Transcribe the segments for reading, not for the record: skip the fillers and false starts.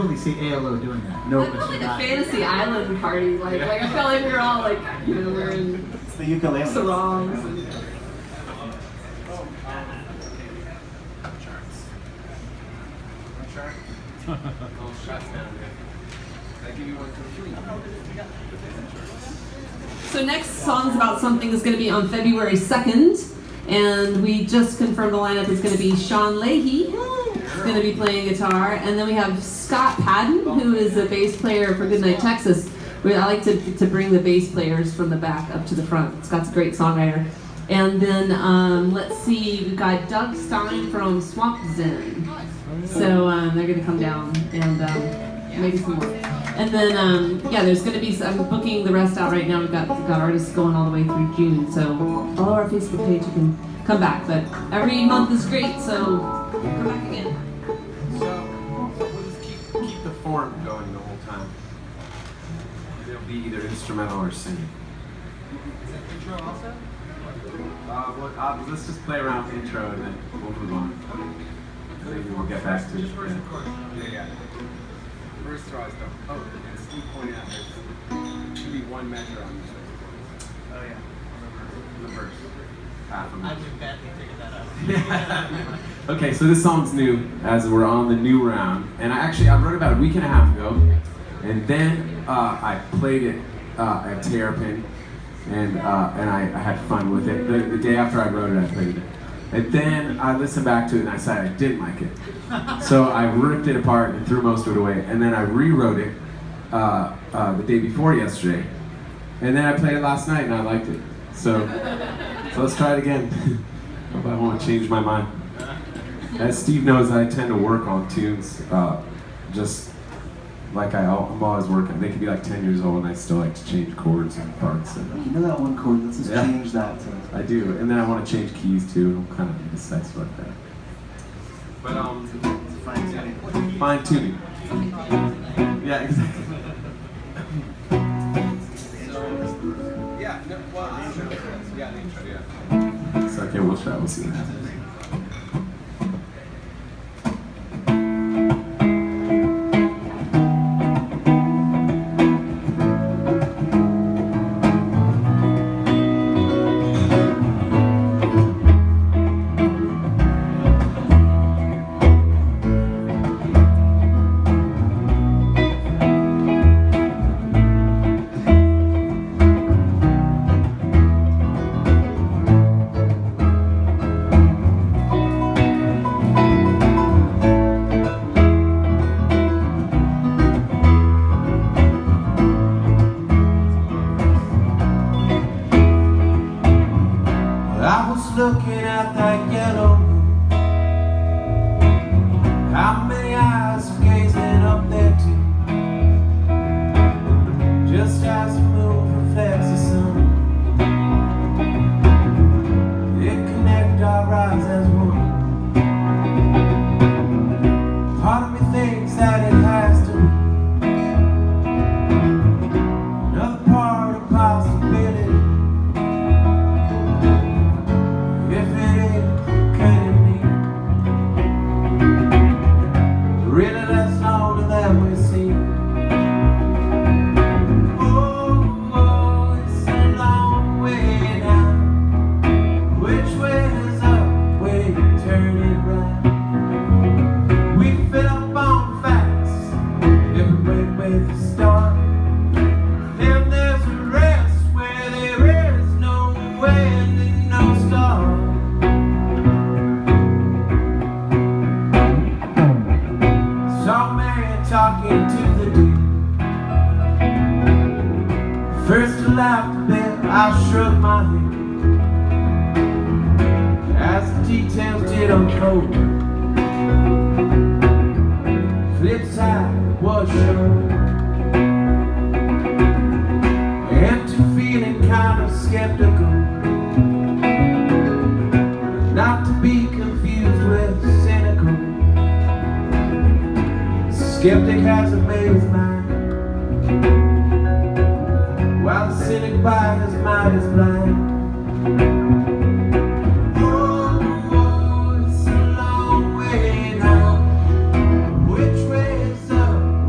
totally see ALO doing that. No, I felt like a fantasy island party. Like I felt like we were all like, we're in it's the ukulele. sarongs. So next song's about something that's going to be on February 2nd, and we just confirmed the lineup is going to be Sean Leahy is going to be playing guitar, and then we have Scott Padden, who is a bass player for Goodnight Texas. I like to bring the bass players from the back up to the front. Scott's a great songwriter. And then let's see, we've got Doug Stein from Swamp Zen. So they're going to come down and maybe some more. And then, there's going to be, I'm booking the rest out right now. We've got artists going all the way through June. So follow our Facebook page, you can come back. But every month is great, so come back again. So we'll just keep the form going the whole time. It'll be either instrumental or singing. Is that intro also? Let's just play around with the intro and then we'll move on. Maybe we'll get back to it. Just verse and chorus. Yeah. First throw is done. Oh, and Steve pointed out there should be one measure on each of Oh yeah. the verse. Half a measure. I would badly figured that out. Okay, so this song's new as we're on the new round, and I wrote it about a week and a half ago, and then I played it at Terrapin, and I had fun with it. The day after I wrote it, I played it. And then I listened back to it and I decided I didn't like it. So I ripped it apart and threw most of it away. And then I rewrote it the day before yesterday. And then I played it last night and I liked it. So let's try it again. Hope I won't change my mind. As Steve knows, I tend to work on tunes just like I'm always working. They can be like 10 years old and I still like to change chords and parts. And, You know that one chord, let's just change that to... I do, and then I want to change keys too. I'm kind of indecisive like that. But It's fine tuning. fine tuning. Yeah, exactly. Yeah, no, well, yeah, the intro, yeah. So okay, we'll try. We'll see what happens. Looking at that yellow moon, how many eyes are gazing up there too? Just as the moon reflects the sun, it connects our eyes as one. Part of me thinks that it has to be another part of possibility. Really, that's all that we see. Oh, it's a long way down. Which way is up? Way to turn it right. We fill up on facts, every way with a start. Then there's a rest where there is no end and no start. Talking to the deep. First I laughed a bit, I shrugged my head as the details did unfold. Flip side was shown. Empty feeling, kind of skeptical, not to be confused with cynical. Skeptic has a maze mind, while the cynic by his mind is blind. Oh, it's a long way down. Which way is up?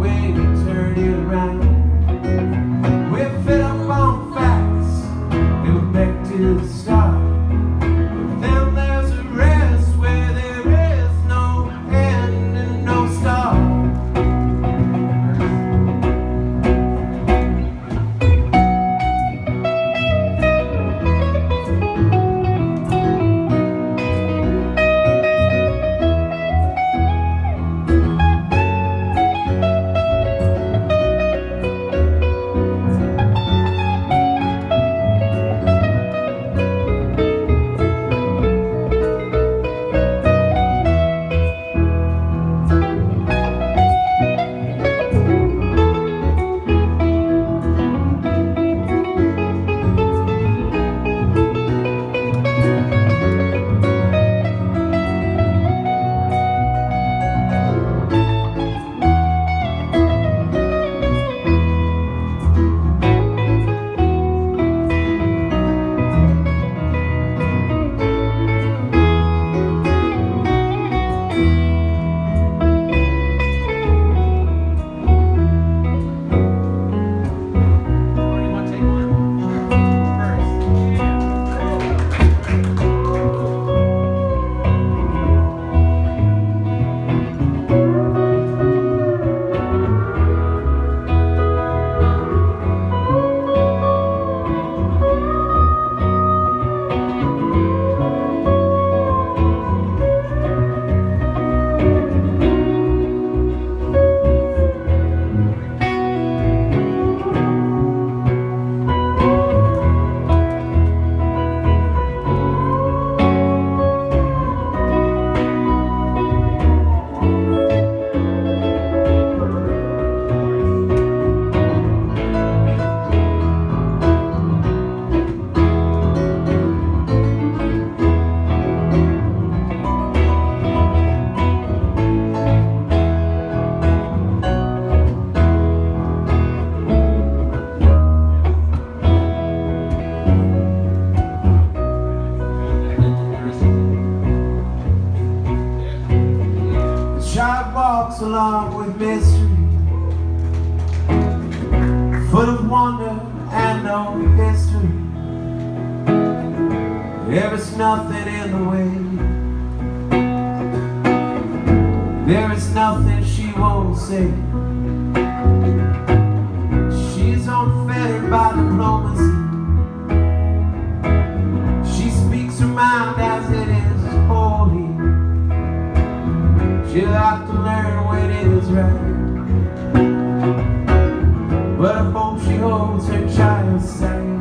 wonder and no history. There is nothing in the way. There is nothing she won't say. She's unfettered by diplomacy. She speaks her mind as it is holy. She'll have to learn when it is right. But I hope she holds her child's sight.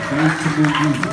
Thanks to Blue Jesus.